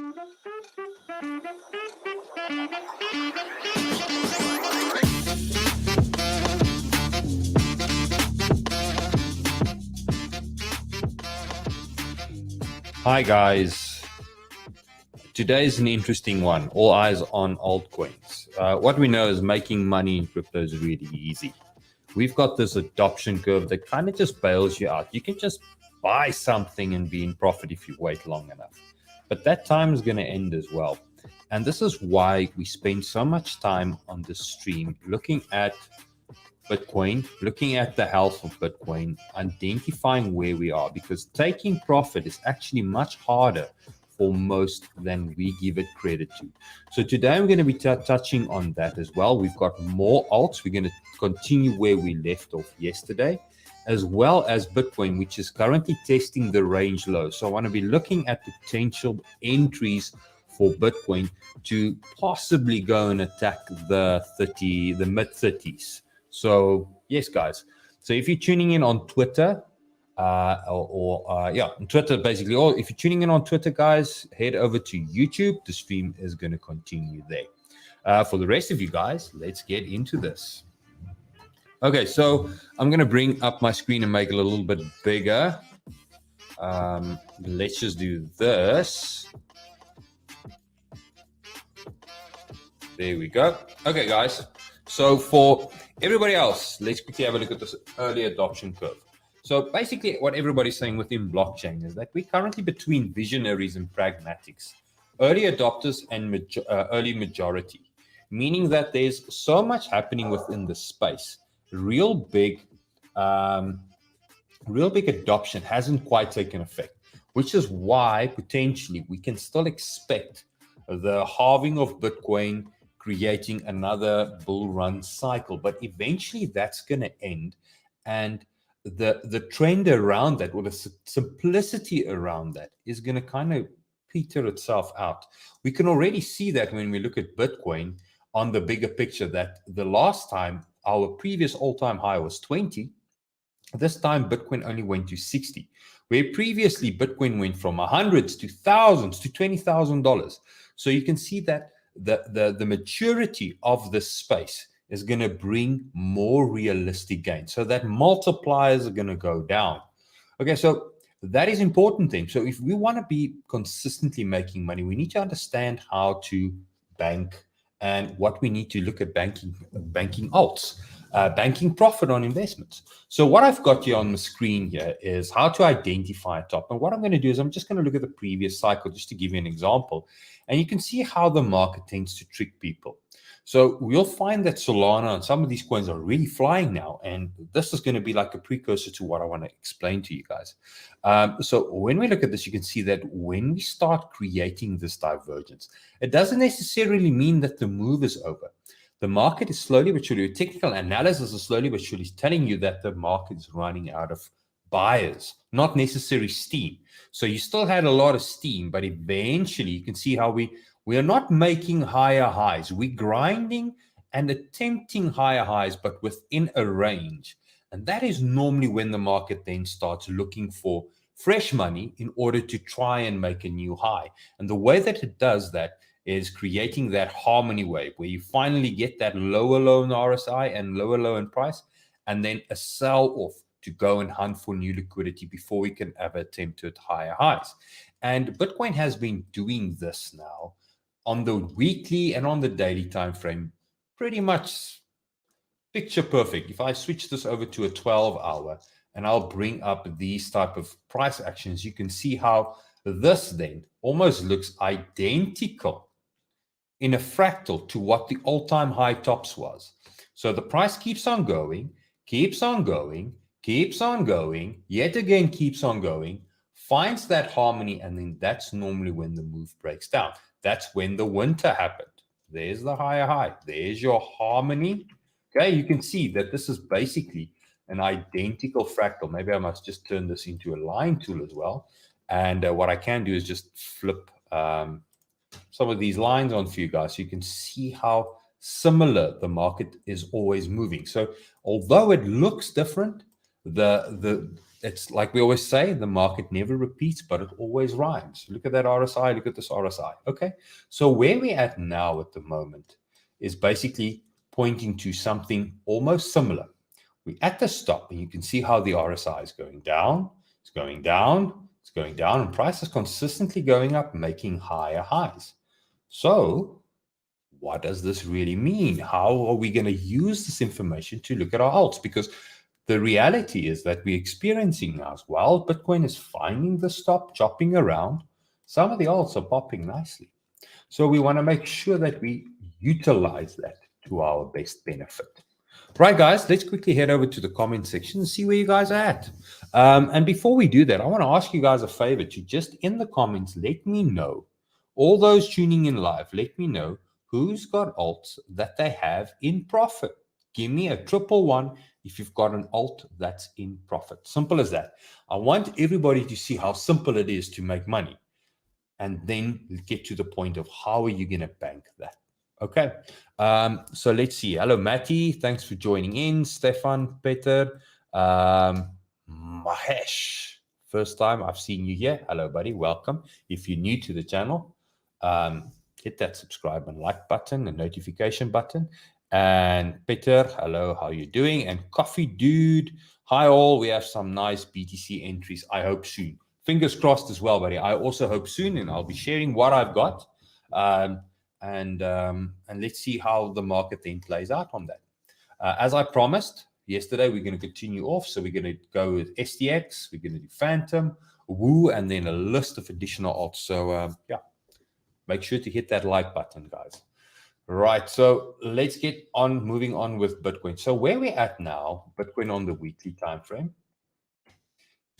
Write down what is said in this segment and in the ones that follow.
Hi guys, today is an interesting one. All eyes on altcoins. What we know is making money in crypto is really easy. We've got this adoption curve that kind of just bails you out. You can just buy something and be in profit if you wait long enough. But that time is going to end as well. And this is why we spend so much time on this stream looking at Bitcoin, looking at the health of Bitcoin, identifying where we are, because taking profit is actually much harder for most than we give it credit to. So today I'm going to be touching on that as well. We've got more alts. We're going to continue where we left off yesterday, as well as Bitcoin, which is currently testing the range low. So I want to be looking at potential entries for Bitcoin to possibly go and attack the mid 30s. So yes, guys. So if you're tuning in on Twitter, on Twitter basically, or if you're tuning in on Twitter, guys, head over to YouTube. The stream is going to continue there. For the rest of you guys, let's get into this. Okay, so I'm going to bring up my screen and make it a little bit bigger. Let's just do this. There we go. Okay, guys. So for everybody else, let's quickly have a look at this early adoption curve. So basically what everybody's saying within blockchain is that we're currently between visionaries and pragmatics, early adopters and early majority, meaning that there's so much happening within the space. Real big adoption hasn't quite taken effect, which is why potentially we can still expect the halving of Bitcoin, creating another bull run cycle. But eventually that's going to end, and the trend around that, or the simplicity around that, is going to kind of peter itself out. We can already see that when we look at Bitcoin on the bigger picture, that the last time our previous all-time high was 20, this time Bitcoin only went to 60, where previously Bitcoin went from hundreds to thousands to $20,000. So you can see that the maturity of this space is going to bring more realistic gains, so that multipliers are going to go down. Okay, so that is important thing. So if we want to be consistently making money, we need to understand how to bank and what we need to look at banking alts, banking profit on investments. So what I've got here on the screen here is how to identify a top. And what I'm going to do is I'm just going to look at the previous cycle just to give you an example. And you can see how the market tends to trick people. So we'll find that Solana and some of these coins are really flying now. And this is going to be like a precursor to what I want to explain to you guys. So when we look at this, you can see that when we start creating this divergence, it doesn't necessarily mean that the move is over. The market is slowly but surely, technical analysis is slowly but surely telling you that the market is running out of buyers, not necessarily steam. So you still had a lot of steam, but eventually you can see how we are not making higher highs. We're grinding and attempting higher highs, but within a range. And that is normally when the market then starts looking for fresh money in order to try and make a new high. And the way that it does that is creating that harmony wave where you finally get that lower low in RSI and lower low in price, and then a sell off to go and hunt for new liquidity before we can ever attempt to at higher highs. And Bitcoin has been doing this now on the weekly and on the daily time frame, pretty much picture perfect. If I switch this over to a 12-hour and I'll bring up these type of price actions, you can see how this then almost looks identical in a fractal to what the all-time high tops was. So the price keeps on going, keeps on going, keeps on going, yet again keeps on going, finds that harmony, and then that's normally when the move breaks down. That's when the winter happened. There's the higher high. There's your harmony. Okay, you can see that this is basically an identical fractal. Maybe I must just turn this into a line tool as well. And what I can do is just flip some of these lines on for you guys so you can see how similar the market is always moving. So although it looks different, the it's like we always say, the market never repeats, but it always rhymes. Look at that RSI, look at this RSI. Okay, so where we're at now at the moment is basically pointing to something almost similar. We're at the stop, and you can see how the RSI is going down, it's going down, it's going down, and price is consistently going up, making higher highs. So what does this really mean? How are we going to use this information to look at our alts? Because the reality is that we're experiencing now, as well, Bitcoin is finding the stop, chopping around. Some of the alts are popping nicely. So we want to make sure that we utilize that to our best benefit. Right, guys, let's quickly head over to the comment section and see where you guys are at. And before we do that, I want to ask you guys a favor to just in the comments, let me know, all those tuning in live, let me know who's got alts that they have in profit. Give me a 111 if you've got an alt that's in profit. Simple as that. I want everybody to see how simple it is to make money, and then get to the point of how are you going to bank that. Okay, so let's see. Hello, Matty. Thanks for joining in. Stefan, Peter, Mahesh. First time I've seen you here. Hello, buddy. Welcome. If you're new to the channel, hit that subscribe and like button and notification button. And Peter, hello, how you doing? And Coffee Dude, hi all. We have some nice BTC entries, I hope soon. Fingers crossed as well, buddy. I also hope soon, and I'll be sharing what I've got. And let's see how the market then plays out on that. As I promised yesterday, we're going to continue off. So we're going to go with STX, we're going to do Phantom, Woo, and then a list of additional alts. So yeah, make sure to hit that like button, guys. Right, so let's get on moving on with Bitcoin. So where we're at now, Bitcoin on the weekly time frame,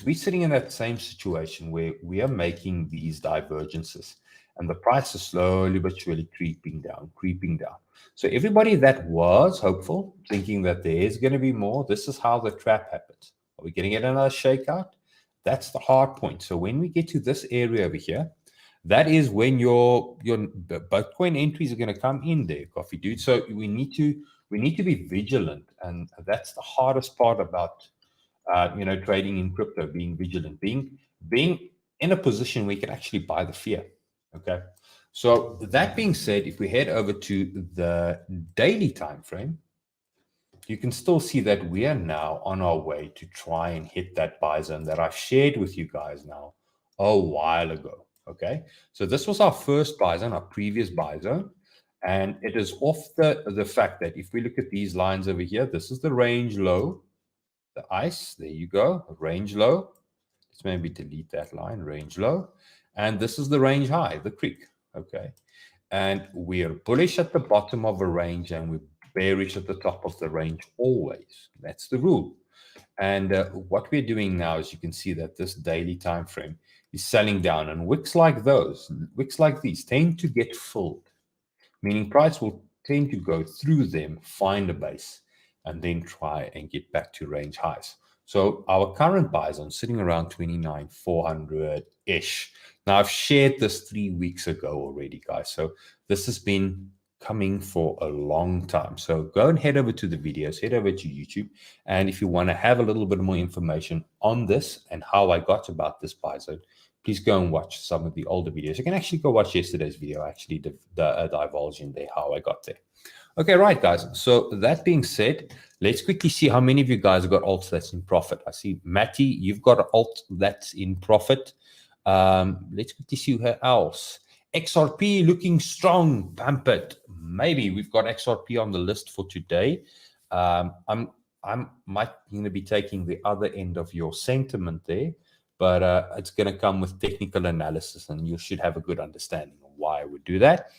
we're sitting in that same situation where we are making these divergences, and the price is slowly but surely creeping down, creeping down. So everybody that was hopeful, thinking that there's going to be more, this is how the trap happens. Are we getting another shakeout? That's the hard point. So when we get to this area over here, that is when your Bitcoin entries are going to come in there, Coffee Dude. So we need to be vigilant, and that's the hardest part about trading in crypto, being vigilant, being in a position where you can actually buy the fear. Okay. So that being said, if we head over to the daily time frame, you can still see that we are now on our way to try and hit that buy zone that I shared with you guys now a while ago. Okay. So this was our first buy zone, our previous buy zone. And it is off the fact that if we look at these lines over here, this is the range low. The ICE, there you go, range low. Let's maybe delete that line, range low. And this is the range high, the creek, okay? And we are bullish at the bottom of a range, and we're bearish at the top of the range always. That's the rule. And what we're doing now is you can see that this daily time frame is selling down, and wicks like these tend to get filled, meaning price will tend to go through them, find a base, and then try and get back to range highs. So our current buy zone sitting around 29,400-ish. Now, I've shared this 3 weeks ago already, guys. So this has been coming for a long time. So go and head over to the videos, head over to YouTube. And if you want to have a little bit more information on this and how I got about this buy zone, please go and watch some of the older videos. You can actually go watch yesterday's video, actually divulge in there how I got there. Okay, right, guys. So that being said, let's quickly see how many of you guys have got alts that's in profit. I see, Matty, you've got an alt that's in profit. Let's quickly see who else. XRP looking strong, pampered. Maybe we've got XRP on the list for today. I'm might going to be taking the other end of your sentiment there, but it's going to come with technical analysis, and you should have a good understanding of why I would do that.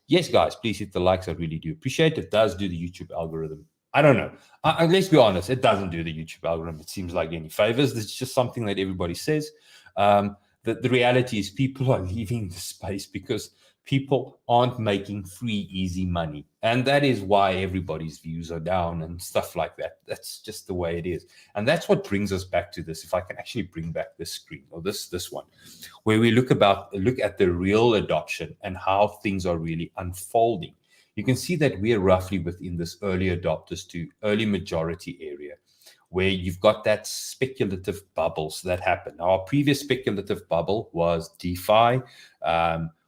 Yes, guys, please hit the likes. I really do appreciate it. It does do the YouTube algorithm. I don't know. Let's be honest. It doesn't do the YouTube algorithm. It seems like any favors. It's just something that everybody says. The reality is people are leaving the space because people aren't making free, easy money. And that is why everybody's views are down and stuff like that. That's just the way it is. And that's what brings us back to this. If I can actually bring back this screen, or this one, where we look at the real adoption and how things are really unfolding. You can see that we are roughly within this early adopters to early majority area, where you've got that speculative bubbles that happen. Our previous speculative bubble was DeFi,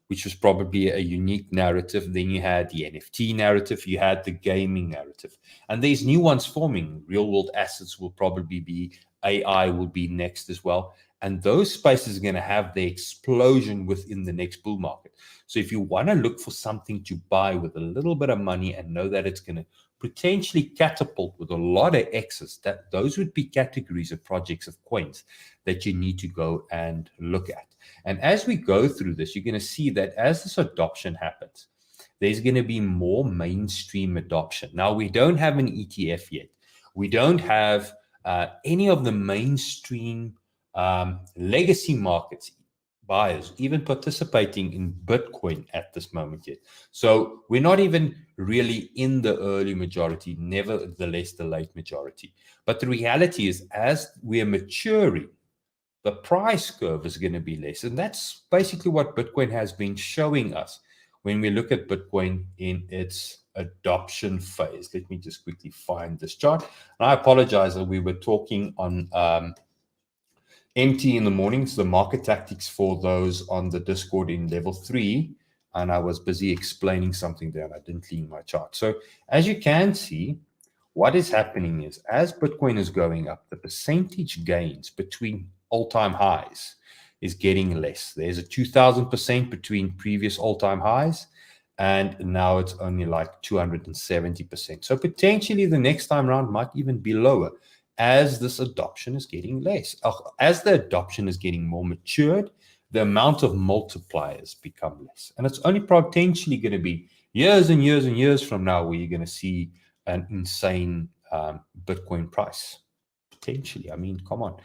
which was probably a unique narrative. Then you had the NFT narrative, you had the gaming narrative, and there's new ones forming. Real world assets will probably be, AI will be next as well. And those spaces are going to have the explosion within the next bull market. So if you want to look for something to buy with a little bit of money and know that it's going to potentially catapult with a lot of X's, that those would be categories of projects of coins that you need to go and look at. And as we go through this, you're going to see that as this adoption happens, there's going to be more mainstream adoption. Now, we don't have an ETF yet. We don't have any of the mainstream legacy markets buyers even participating in Bitcoin at this moment yet. So we're not even really in the early majority, nevertheless the late majority. But the reality is, as we are maturing, the price curve is going to be less. And that's basically what Bitcoin has been showing us when we look at Bitcoin in its adoption phase. Let me just quickly find this chart. And I apologize that we were talking on MT in the mornings, the market tactics for those on the Discord in level 3. And I was busy explaining something there and I didn't clean my chart. So as you can see, what is happening is as Bitcoin is going up, the percentage gains between all-time highs is getting less. There's a 2,000% between previous all-time highs, and now it's only like 270%. So potentially the next time around might even be lower as this adoption is getting less. As the adoption is getting more matured, the amount of multipliers become less. And it's only potentially going to be years and years and years from now where you're going to see an insane Bitcoin price. Potentially. I mean, come on.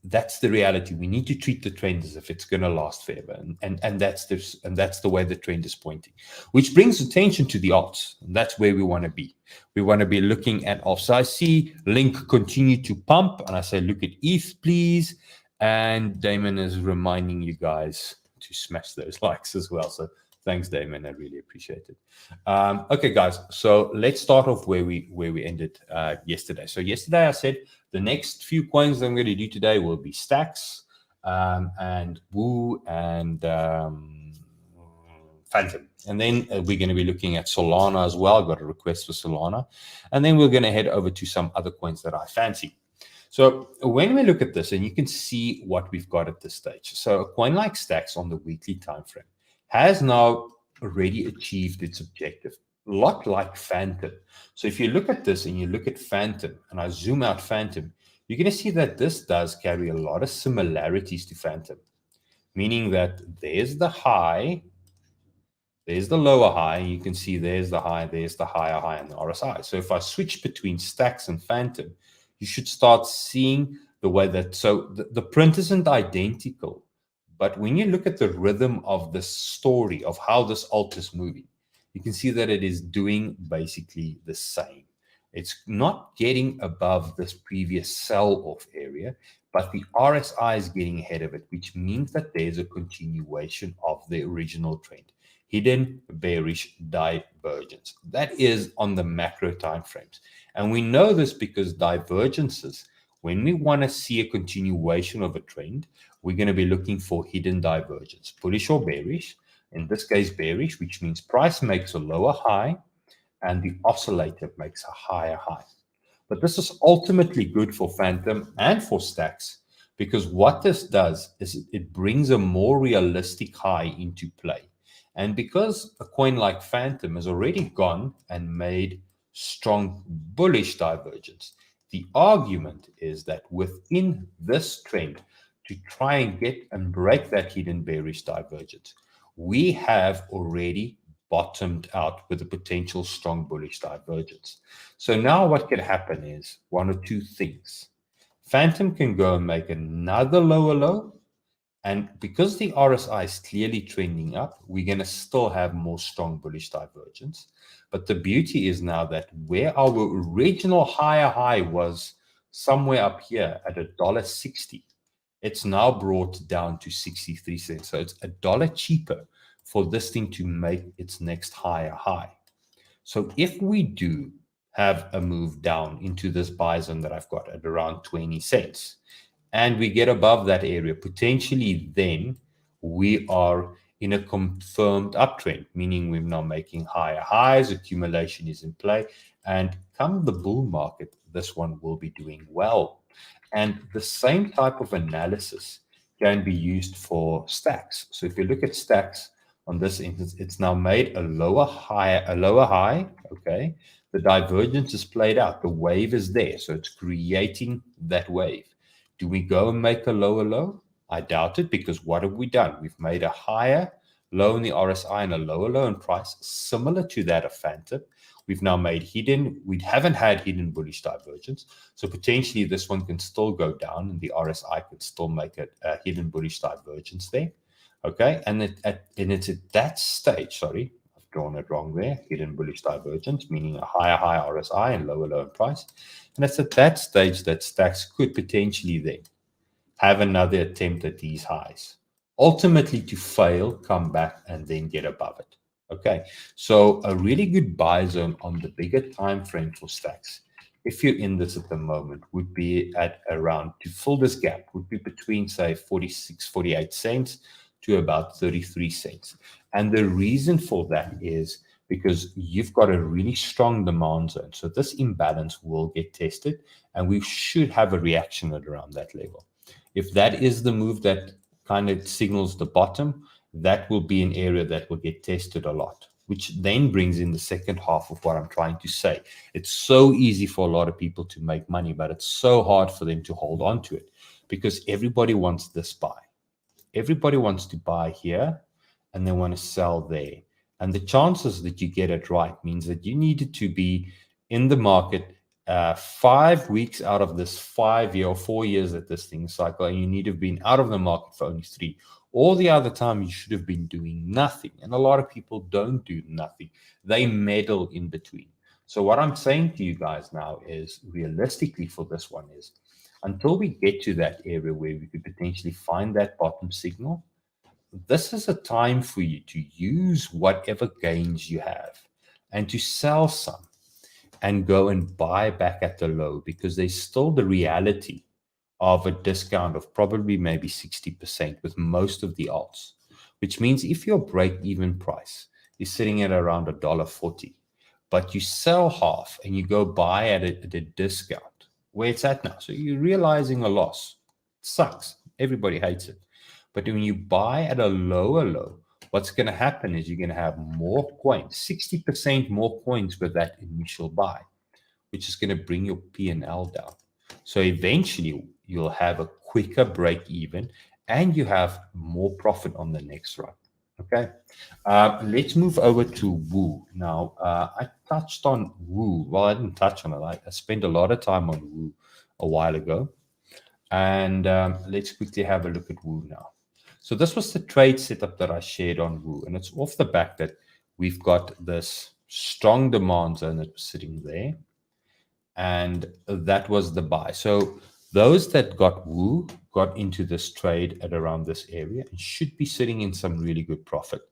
That's the reality. We need to treat the trend as if it's going to last forever, and that's the way the trend is pointing, which brings attention to the alts, and that's where we want to be. We want to be looking at alts. So I see Link continue to pump, and I say, look at ETH, please. And Damon is reminding you guys to smash those likes as well. So thanks, Damon. I really appreciate it. Okay, guys. So let's start off where we ended yesterday. So yesterday I said the next few coins that I'm going to do today will be Stacks and Woo and Phantom. And then we're going to be looking at Solana as well. I've got a request for Solana. And then we're going to head over to some other coins that I fancy. So when we look at this, and you can see what we've got at this stage. So a coin like Stacks on the weekly time frame has now already achieved its objective, a lot like Phantom. So if you look at this and you look at Phantom, and I zoom out Phantom, you're going to see that this does carry a lot of similarities to Phantom, meaning that there's the high, there's the lower high, and you can see there's the high, there's the higher high, and the RSI. So if I switch between Stacks and Phantom, you should start seeing the way that, so the print isn't identical, but when you look at the rhythm of the story of how this alt is moving, you can see that it is doing basically the same. It's not getting above this previous sell-off area, but the RSI is getting ahead of it, which means that there's a continuation of the original trend. Hidden bearish divergence. That is on the macro time frames. And we know this because divergences, when we want to see a continuation of a trend, we're going to be looking for hidden divergence, bullish or bearish. In this case, bearish, which means price makes a lower high and the oscillator makes a higher high. But this is ultimately good for Phantom and for Stacks, because what this does is it brings a more realistic high into play. And because a coin like Phantom has already gone and made strong bullish divergence, the argument is that within this trend, to try and get and break that hidden bearish divergence, we have already bottomed out with a potential strong bullish divergence. So now what can happen is one or two things. Phantom can go and make another lower low, and because the RSI is clearly trending up, we're going to still have more strong bullish divergence. But the beauty is now that where our original higher high was somewhere up here at $1.60, it's now brought down to 63 cents. So it's $1 cheaper for this thing to make its next higher high. So if we do have a move down into this buy zone that I've got at around 20 cents, and we get above that area, potentially then we are in a confirmed uptrend, meaning we're now making higher highs, accumulation is in play, and come the bull market, this one will be doing well. And the same type of analysis can be used for stacks. So if you look at stacks on this instance, it's now made a lower high, okay? The divergence is played out. The wave is there. So it's creating that wave. Do we go and make a lower low? I doubt it, because what have we done? We've made a higher low in the RSI and a lower low in price, similar to that of Phantom. We've now made we haven't had hidden bullish divergence. So potentially this one can still go down and the RSI could still make a hidden bullish divergence there. Okay. And it's at that stage, sorry, I've drawn it wrong there. Hidden bullish divergence, meaning a higher high RSI and lower low in price. And it's at that stage that stacks could potentially then have another attempt at these highs, ultimately to fail, come back, and then get above it. Okay, so a really good buy zone on the bigger time frame for stacks, if you're in this at the moment, would be at around, to fill this gap, would be between, say, 46, 48 cents to about 33 cents. And the reason for that is because you've got a really strong demand zone. So this imbalance will get tested, and we should have a reaction at around that level. If that is the move that kind of signals the bottom, that will be an area that will get tested a lot, which then brings in the second half of what I'm trying to say. It's so easy for a lot of people to make money, but it's so hard for them to hold on to it, because everybody wants this buy. Everybody wants to buy here and they want to sell there. And the chances that you get it right means that you needed to be in the market 5 weeks out of this 5 year or 4 years at this thing cycle, and you need to have been out of the market for only 3. All the other time you should have been doing nothing. And a lot of people don't do nothing. They meddle in between. So what I'm saying to you guys now is, realistically for this one is, until we get to that area where we could potentially find that bottom signal, this is a time for you to use whatever gains you have and to sell some and go and buy back at the low, because there's still the reality of a discount of probably maybe 60% with most of the alts, which means if your break-even price is sitting at around $1.40, but you sell half and you go buy at a discount where it's at now, so you're realizing a loss. It sucks. Everybody hates it. But when you buy at a lower low, what's going to happen is you're going to have more coins, 60% more coins with that initial buy, which is going to bring your P&L down. So eventually you'll have a quicker break even and you have more profit on the next run. Okay, let's move over to Woo. Now, I touched on Woo. Well, I didn't touch on it. I spent a lot of time on Woo a while ago. And let's quickly have a look at Woo now. So this was the trade setup that I shared on Woo. And it's off the back that we've got this strong demand zone that was sitting there. And that was the buy. So those that got Woo got into this trade at around this area and should be sitting in some really good profit.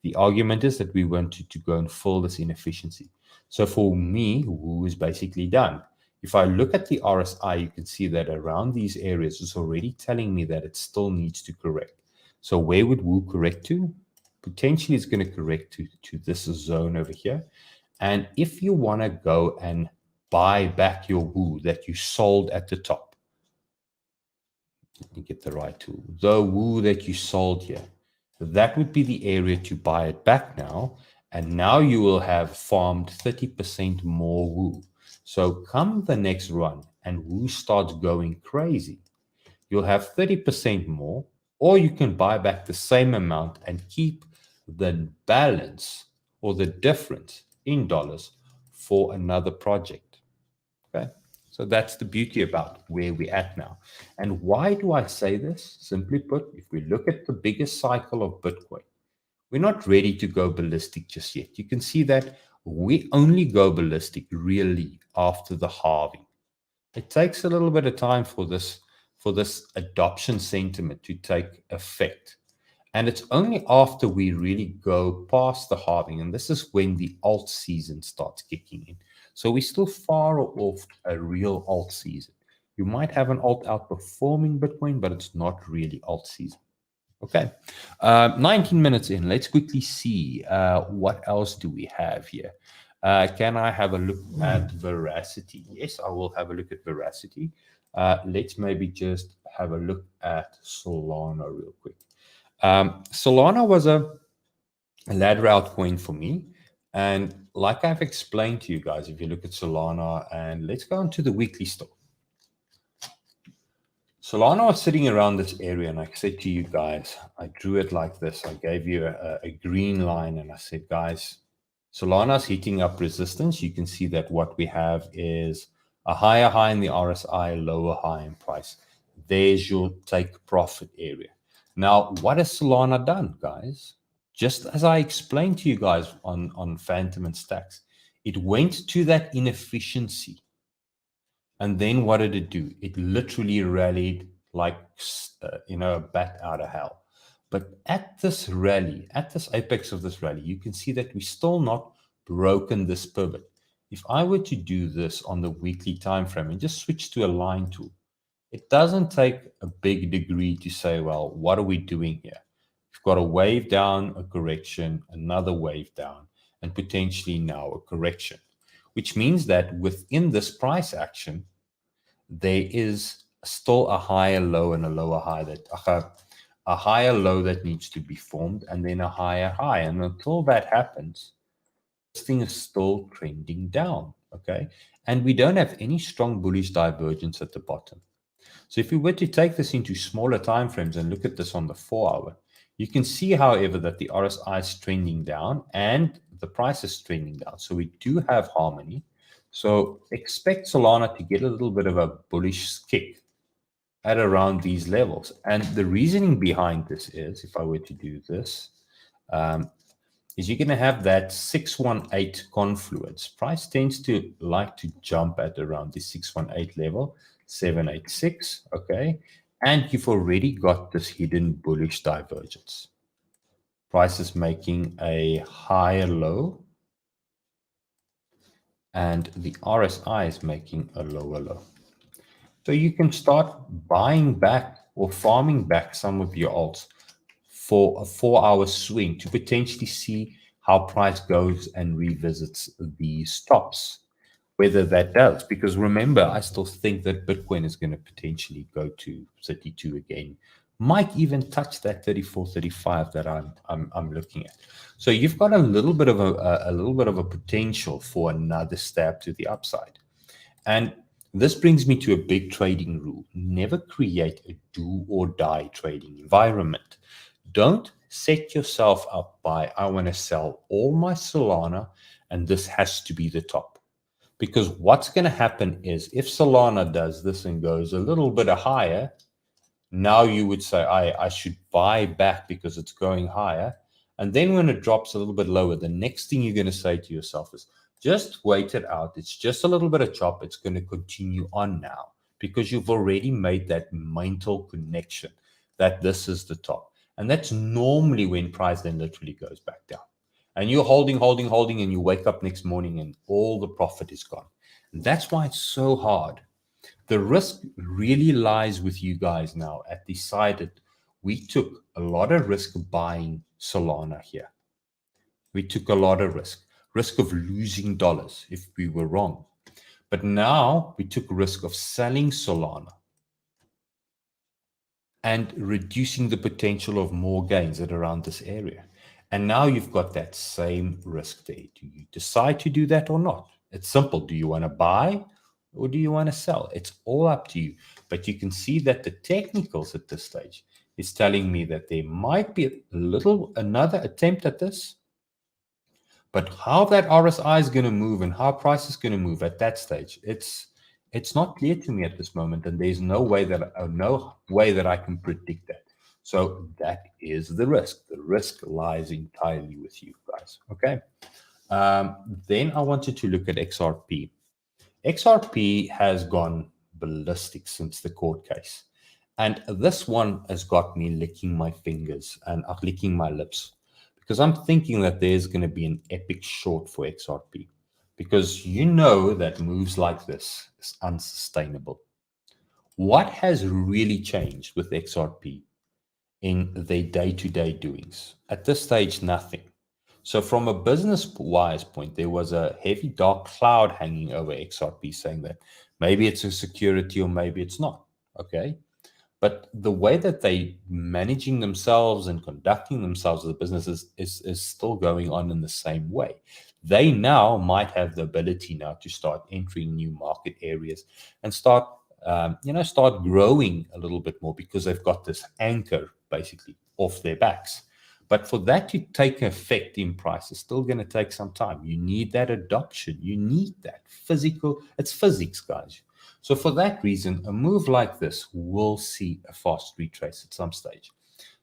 The argument is that we wanted to go and fill this inefficiency. So for me, Woo is basically done. If I look at the RSI, you can see that around these areas is already telling me that it still needs to correct. So where would Woo correct to? Potentially it's going to correct to this zone over here. And if you want to go and buy back your Woo that you sold at the top, let me get the right tool, the Woo that you sold here, that would be the area to buy it back now. And now you will have farmed 30% more Woo. So come the next run and Woo starts going crazy, you'll have 30% more, or you can buy back the same amount and keep the balance or the difference in dollars for another project. Okay. So that's the beauty about where we're at now. And why do I say this? Simply put, if we look at the biggest cycle of Bitcoin, we're not ready to go ballistic just yet. You can see that we only go ballistic really after the halving. It takes a little bit of time for this adoption sentiment to take effect. And it's only after we really go past the halving, and this is when the alt season starts kicking in. So we're still far off a real alt season. You might have an alt outperforming Bitcoin, but it's not really alt season. Okay, 19 minutes in. Let's quickly see what else do we have here. Can I have a look at Veracity? Yes, I will have a look at Veracity. Let's maybe just have a look at Solana real quick. Solana was a ladder altcoin for me. And like I've explained to you guys, if you look at Solana, and let's go into the weekly stock. Solana was sitting around this area, and I said to you guys, I drew it like this. I gave you a green line, and I said, guys, Solana's hitting up resistance. You can see that what we have is a higher high in the RSI, lower high in price. There's your take profit area. Now, what has Solana done, guys? Just as I explained to you guys on Phantom and Stacks, it went to that inefficiency. And then what did it do? It literally rallied like, a bat out of hell. But at this rally, at this apex of this rally, you can see that we're still not broken this pivot. If I were to do this on the weekly time frame and just switch to a line tool, it doesn't take a big degree to say, well, what are we doing here? We've got a wave down, a correction, another wave down, and potentially now a correction, which means that within this price action, there is still a higher low and a lower high, that a higher low that needs to be formed, and then a higher high. And until that happens, this thing is still trending down, okay? And we don't have any strong bullish divergence at the bottom. So if we were to take this into smaller time frames and look at this on the 4-hour, you can see, however, that the RSI is trending down and the price is trending down. So we do have harmony. So expect Solana to get a little bit of a bullish kick at around these levels. And the reasoning behind this is, if I were to do this, is you're going to have that 618 confluence. Price tends to like to jump at around the 618 level, 786, okay? And you've already got this hidden bullish divergence. Price is making a higher low, and the RSI is making a lower low. So you can start buying back or farming back some of your alts for a 4-hour swing to potentially see how price goes and revisits these tops, whether that does. Because remember, I still think that Bitcoin is going to potentially go to 32 again, might even touch that 34, 35 that I'm looking at. So you've got a little bit of a potential for another stab to the upside. And this brings me to a big trading rule. Never create a do or die trading environment. Don't set yourself up by, I want to sell all my Solana and this has to be the top. Because what's going to happen is if Solana does this and goes a little bit higher, now you would say, I should buy back because it's going higher. And then when it drops a little bit lower, the next thing you're going to say to yourself is, just wait it out. It's just a little bit of chop. It's going to continue on now because you've already made that mental connection that this is the top. And that's normally when price then literally goes back down. And you're holding, and you wake up next morning and all the profit is gone. And that's why it's so hard. The risk really lies with you guys now at the side that we took a lot of risk buying Solana here. We took a lot of risk of losing dollars if we were wrong. But now we took risk of selling Solana and reducing the potential of more gains at around this area. And now you've got that same risk there. Do you decide to do that or not? It's simple. Do you want to buy or do you want to sell? It's all up to you. But you can see that the technicals at this stage is telling me that there might be another attempt at this. But how that RSI is going to move and how price is going to move at that stage, it's not clear to me at this moment, and there's no way that I can predict that. So that is the risk. The risk lies entirely with you guys. Okay. Then I wanted to look at XRP. XRP has gone ballistic since the court case, and this one has got me licking my fingers and licking my lips. Because I'm thinking that there's going to be an epic short for XRP. because you know that moves like this is unsustainable. What has really changed with XRP in their day-to-day doings? At this stage, nothing. So from a business-wise point, there was a heavy dark cloud hanging over XRP saying that maybe it's a security or maybe it's not. Okay. But the way that they managing themselves and conducting themselves as a business is still going on in the same way. They now might have the ability now to start entering new market areas and start, start growing a little bit more because they've got this anchor basically off their backs. But for that to take effect in price is still going to take some time. You need that adoption. You need that physical. It's physics, guys. So for that reason, a move like this will see a fast retrace at some stage.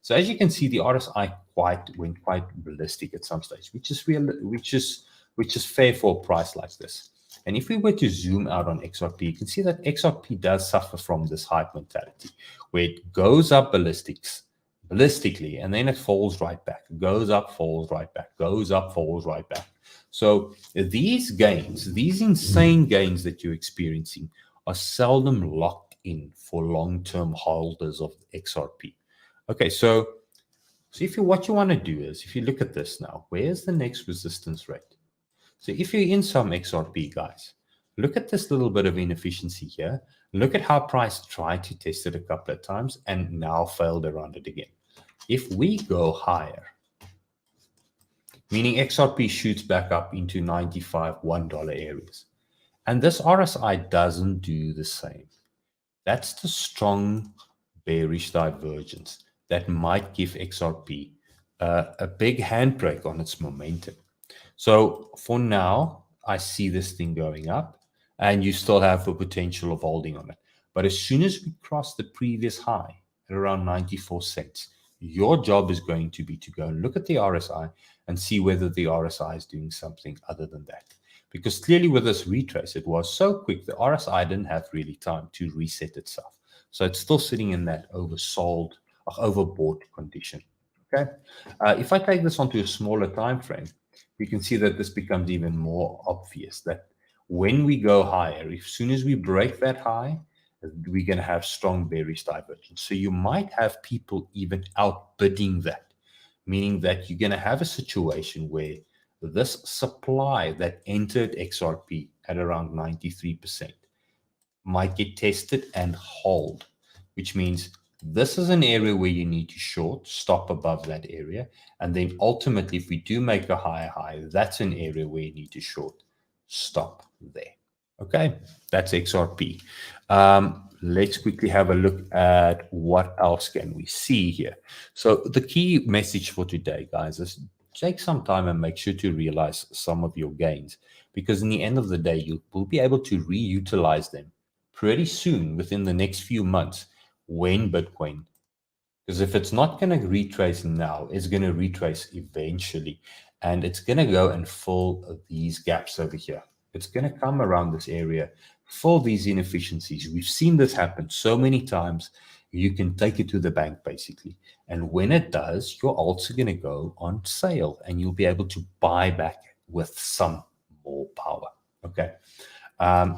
So as you can see, the RSI went quite ballistic at some stage, which is real, which is fair for a price like this. And if we were to zoom out on XRP, you can see that XRP does suffer from this hype mentality, where it goes up ballistically, and then it falls right back. It goes up, falls right back, goes up, falls right back. So these gains, these insane gains that you're experiencing, are seldom locked in for long-term holders of XRP. Okay, so if what you want to do is, if you look at this now, where's the next resistance rate? So if you're in some XRP, guys, look at this little bit of inefficiency here. Look at how price tried to test it a couple of times and now failed around it again. If we go higher, meaning XRP shoots back up into 95 $1 areas, and this RSI doesn't do the same, that's the strong bearish divergence that might give XRP a big handbrake on its momentum. So for now, I see this thing going up, and you still have the potential of holding on it. But as soon as we cross the previous high at around 94 cents, your job is going to be to go and look at the RSI and see whether the RSI is doing something other than that. Because clearly with this retrace, it was so quick, the RSI didn't have really time to reset itself. So it's still sitting in that oversold, overbought condition. Okay. If I take this onto a smaller time frame, you can see that this becomes even more obvious that when we go higher, as soon as we break that high, we're going to have strong bearish divergence. So you might have people even outbidding that, meaning that you're going to have a situation where this supply that entered XRP at around 93% might get tested and hold, which means this is an area where you need to short, stop above that area. And then ultimately, if we do make a higher high, that's an area where you need to short, stop there. Okay, that's XRP. Let's quickly have a look at what else can we see here. So the key message for today, guys, is take some time and make sure to realize some of your gains, because in the end of the day, you will be able to reutilize them pretty soon within the next few months when Bitcoin, because if it's not going to retrace now, it's going to retrace eventually, and it's going to go and fill these gaps over here. It's going to come around this area, fill these inefficiencies. We've seen this happen so many times. You can take it to the bank basically, and when it does, your alts are going to go on sale and you'll be able to buy back with some more power. Okay.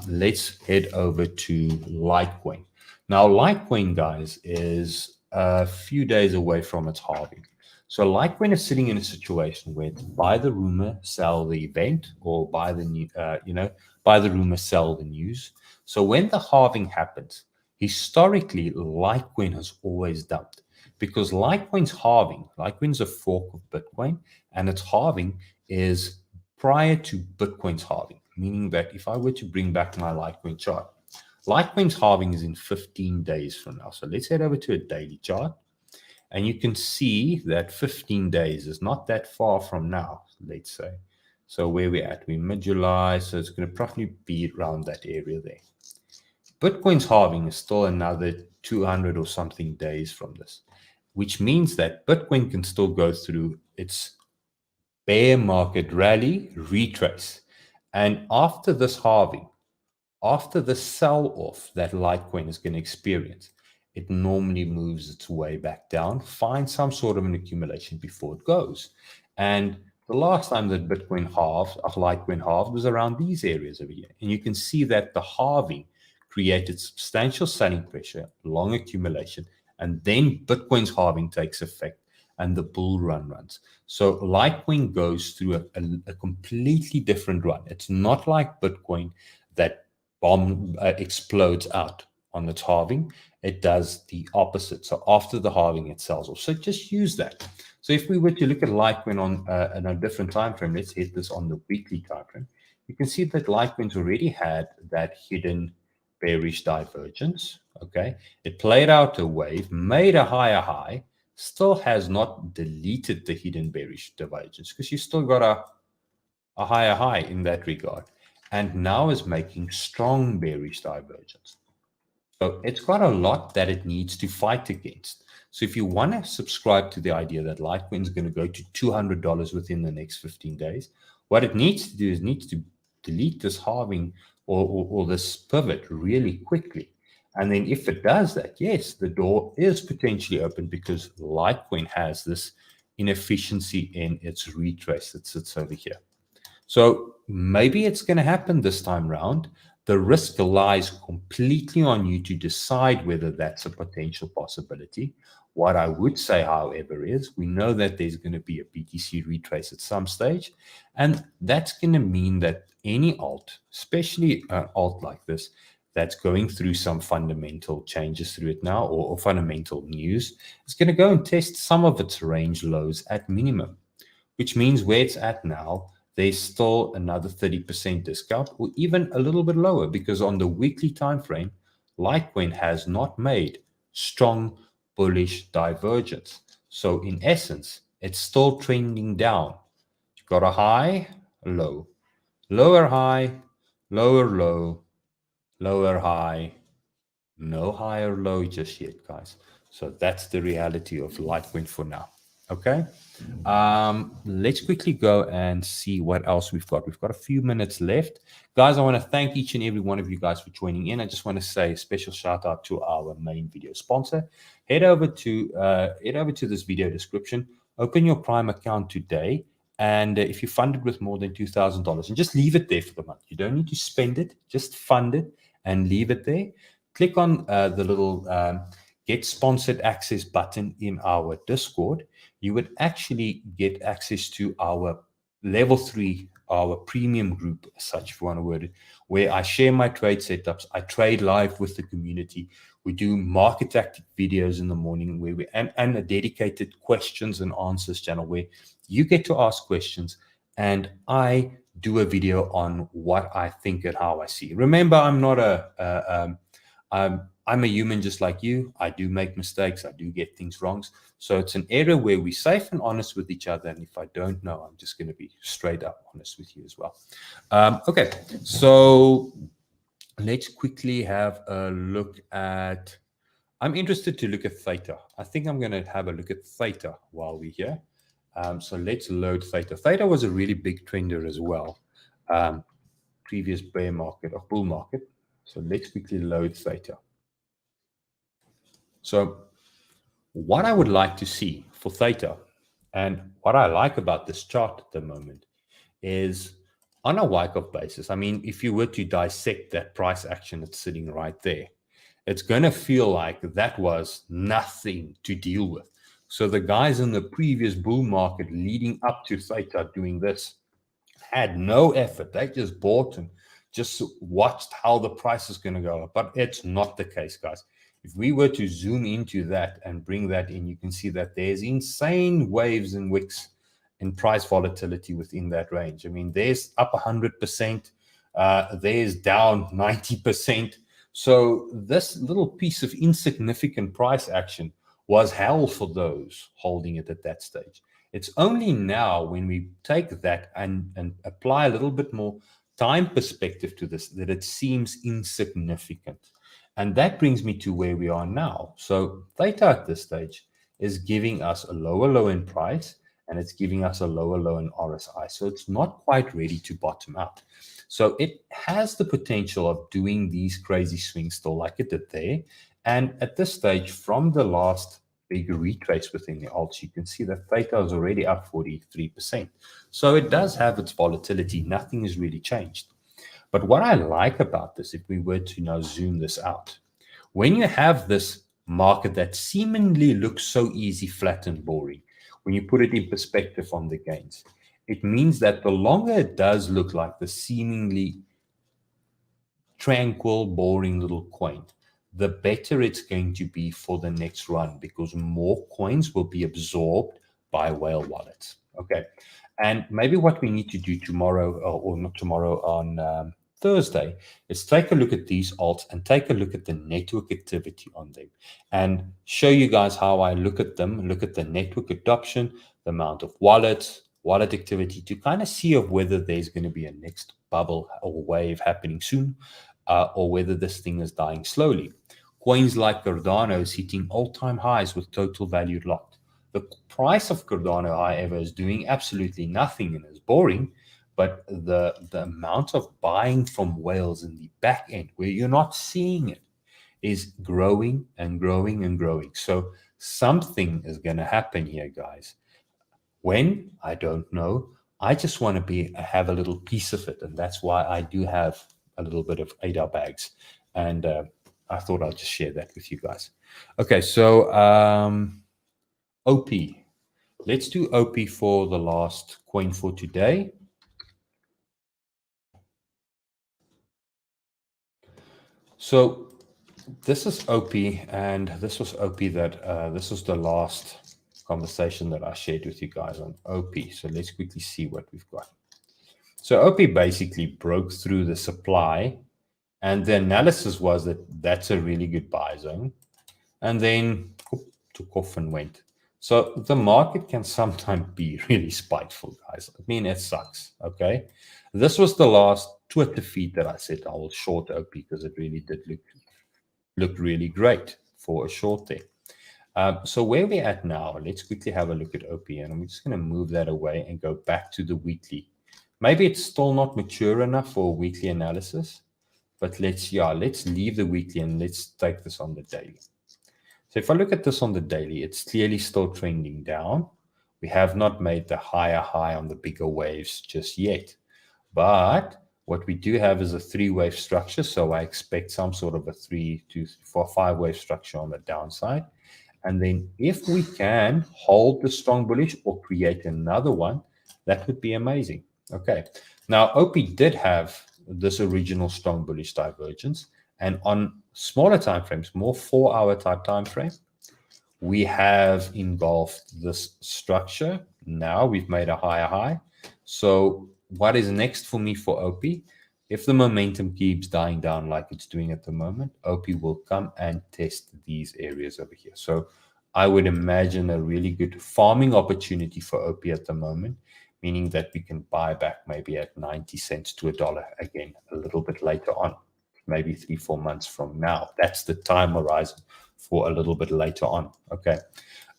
Let's head over to Litecoin. Now, Litecoin, guys, is a few days away from its halving. So Litecoin is sitting in a situation where it's buy the rumor, sell the event, or buy the new, buy the rumor, sell the news. So when the halving happens, historically, Litecoin has always dumped, because Litecoin's halving, Litecoin's a fork of Bitcoin, and its halving is prior to Bitcoin's halving, meaning that if I were to bring back my Litecoin chart, Litecoin's halving is in 15 days from now. So let's head over to a daily chart. And you can see that 15 days is not that far from now, let's say. So where we're at, we're mid-July, so it's going to probably be around that area there. Bitcoin's halving is still another 200 or something days from this, which means that Bitcoin can still go through its bear market rally, retrace. And after this halving, after the sell-off that Litecoin is going to experience, it normally moves its way back down, finds some sort of an accumulation before it goes. And The last time that Bitcoin halved, Litecoin halved, was around these areas over here. And you can see that the halving created substantial selling pressure, long accumulation, and then Bitcoin's halving takes effect and the bull run runs. So Litecoin goes through a completely different run. It's not like Bitcoin that explodes out on its halving. It does the opposite. So after the halving, it sells off. So just use that. So if we were to look at Litecoin on a different time frame, let's hit this on the weekly time frame. You can see that Litecoin's already had that hidden bearish divergence. Okay, it played out a wave, made a higher high, still has not deleted the hidden bearish divergence because you still got a higher high in that regard, and now is making strong bearish divergence. So it's got a lot that it needs to fight against. So if you want to subscribe to the idea that Litecoin is going to go to $200 within the next 15 days, what it needs to do is needs to delete this halving or this pivot really quickly. And then if it does that, yes, the door is potentially open because Litecoin has this inefficiency in its retrace that sits over here. So maybe it's going to happen this time round. The risk lies completely on you to decide whether that's a potential possibility. What I would say, however, is we know that there's going to be a BTC retrace at some stage, and that's going to mean that any alt, especially an alt like this, that's going through some fundamental changes through it now or fundamental news, is going to go and test some of its range lows at minimum, which means where it's at now, there's still another 30% discount or even a little bit lower because on the weekly time frame, Litecoin has not made strong bullish divergence. So in essence, it's still trending down. You've got a high, a low, lower high, lower low, lower high, no higher low just yet, guys. So that's the reality of Litecoin for now. Okay. Let's quickly go and see what else we've got. We've got a few minutes left. Guys, I want to thank each and every one of you guys for joining in. I just want to say a special shout out to our main video sponsor. Head over to this video description, open your Prime account today. And if you fund it with more than $2,000 and just leave it there for the month, you don't need to spend it, just fund it and leave it there. Click on the little get sponsored access button in our Discord. You would actually get access to our level 3, our premium group, as such, if you want to word it, where I share my trade setups. I trade live with the community. We do market tactic videos in the morning where and a dedicated questions and answers channel where you get to ask questions and I do a video on what I think and how I see. Remember, I'm not I'm a human just like you. I do make mistakes. I do get things wrong. So it's an area where we're safe and honest with each other. And if I don't know, I'm just going to be straight up honest with you as well. Okay, so let's quickly have a look at, I'm interested to look at Theta. I think I'm going to have a look at Theta while we're here. So let's load Theta. Theta was a really big trender as well. Previous bear market or bull market. So let's quickly load Theta. So what I would like to see for Theta, and what I like about this chart at the moment, is on a Wyckoff basis. I mean, if you were to dissect that price action that's sitting right there, it's going to feel like that was nothing to deal with. So the guys in the previous bull market leading up to Theta doing this had no effort. They just bought and just watched how the price is going to go up. But it's not the case, guys. If we were to zoom into that and bring that in, you can see that there's insane waves and wicks in price volatility within that range. I mean, there's up 100%, there's down 90%. So this little piece of insignificant price action was hell for those holding it at that stage. It's only now when we take that and apply a little bit more time perspective to this that it seems insignificant. And that brings me to where we are now. So Theta at this stage is giving us a lower low in price, and it's giving us a lower low in RSI. So it's not quite ready to bottom out. So it has the potential of doing these crazy swings still like it did there. And at this stage, from the last big retrace within the alts, you can see that Theta is already up 43%. So it does have its volatility. Nothing has really changed. But what I like about this, if we were to now zoom this out, when you have this market that seemingly looks so easy, flat, and boring, when you put it in perspective on the gains, it means that the longer it does look like the seemingly tranquil, boring little coin, the better it's going to be for the next run, because more coins will be absorbed by whale wallets. Okay. And maybe what we need to do tomorrow, or not tomorrow, on Thursday, is take a look at these alts and take a look at the network activity on them and show you guys how I look at them, look at the network adoption, the amount of wallets, wallet activity, to kind of see of whether there's going to be a next bubble or wave happening soon, or whether this thing is dying slowly. Coins like Cardano is hitting all-time highs with total value locked. The price of Cardano, however, is doing absolutely nothing and is boring, but the amount of buying from whales in the back end, where you're not seeing it, is growing and growing and growing. So something is going to happen here, guys. When? I don't know. I just want to have a little piece of it, and that's why I do have a little bit of ADA bags, and I thought I'll just share that with you guys. Okay, so OP. Let's do OP for the last coin for today. So this is OP, and this was OP that this was the last conversation that I shared with you guys on OP. So let's quickly see what we've got. So OP basically broke through the supply, and the analysis was that that's a really good buy zone, and then took off and went. So the market can sometimes be really spiteful, guys. I mean, it sucks, okay? This was the last Twitter feed that I said I will short OP because it really did look really great for a short there. So where we're at now, let's quickly have a look at OP, and I'm just going to move that away and go back to the weekly. Maybe it's still not mature enough for a weekly analysis, but let's leave the weekly and let's take this on the daily. So if I look at this on the daily, it's clearly still trending down. We have not made the higher high on the bigger waves just yet. But what we do have is a 3-wave structure. So I expect some sort of a 3, 2, 4, 5-wave structure on the downside. And then if we can hold the strong bullish or create another one, that would be amazing. Okay. Now, OP did have this original strong bullish divergence. And on smaller time frames, more 4-hour type time frame, we have engulfed this structure. Now we've made a higher high. So what is next for me for OP? If the momentum keeps dying down like it's doing at the moment, OP will come and test these areas over here. So I would imagine a really good farming opportunity for OP at the moment, meaning that we can buy back maybe at 90 cents to $1 again a little bit later on, maybe 3-4 months from now. That's the time horizon for a little bit later on. Okay.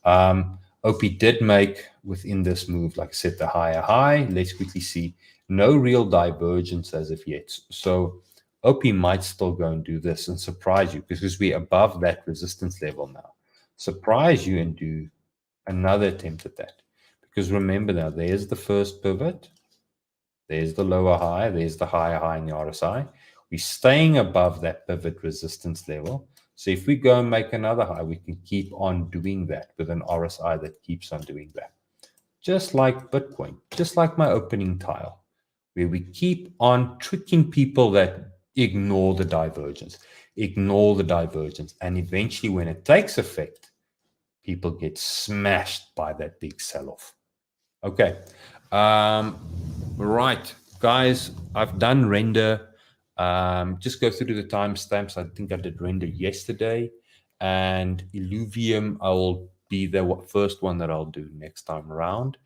OP did make within this move, like I said, the higher high. Let's quickly see. No real divergence as of yet. So OP might still go and do this and surprise you because we're above that resistance level now. Surprise you and do another attempt at that. Because remember now, there's the first pivot. There's the lower high. There's the higher high in the RSI. We're staying above that pivot resistance level. So if we go and make another high, we can keep on doing that with an RSI that keeps on doing that. Just like Bitcoin, just like my opening tile, where we keep on tricking people that ignore the divergence, and eventually when it takes effect, people get smashed by that big sell-off. Okay. Right, guys, I've done render. Just go through the timestamps. I think I did render yesterday, and Illuvium, I will be the first one that I'll do next time around,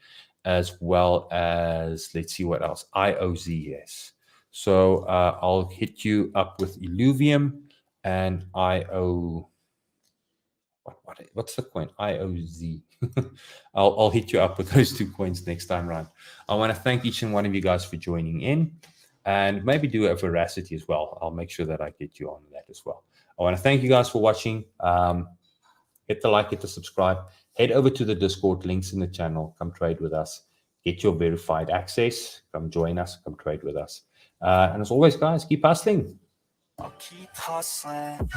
as well as, let's see what else, IOZ, yes. So I'll hit you up with Illuvium and what's the coin? IOZ. I'll hit you up with those 2 coins next time around. I want to thank each and one of you guys for joining in, and maybe do a veracity as well. I'll make sure that I get you on that as well. I want to thank you guys for watching. hit the like, hit the subscribe, head over to the Discord, links in the channel, come trade with us, get your verified access, come join us, come trade with us. And as always, guys, keep hustling. I'll keep hustling.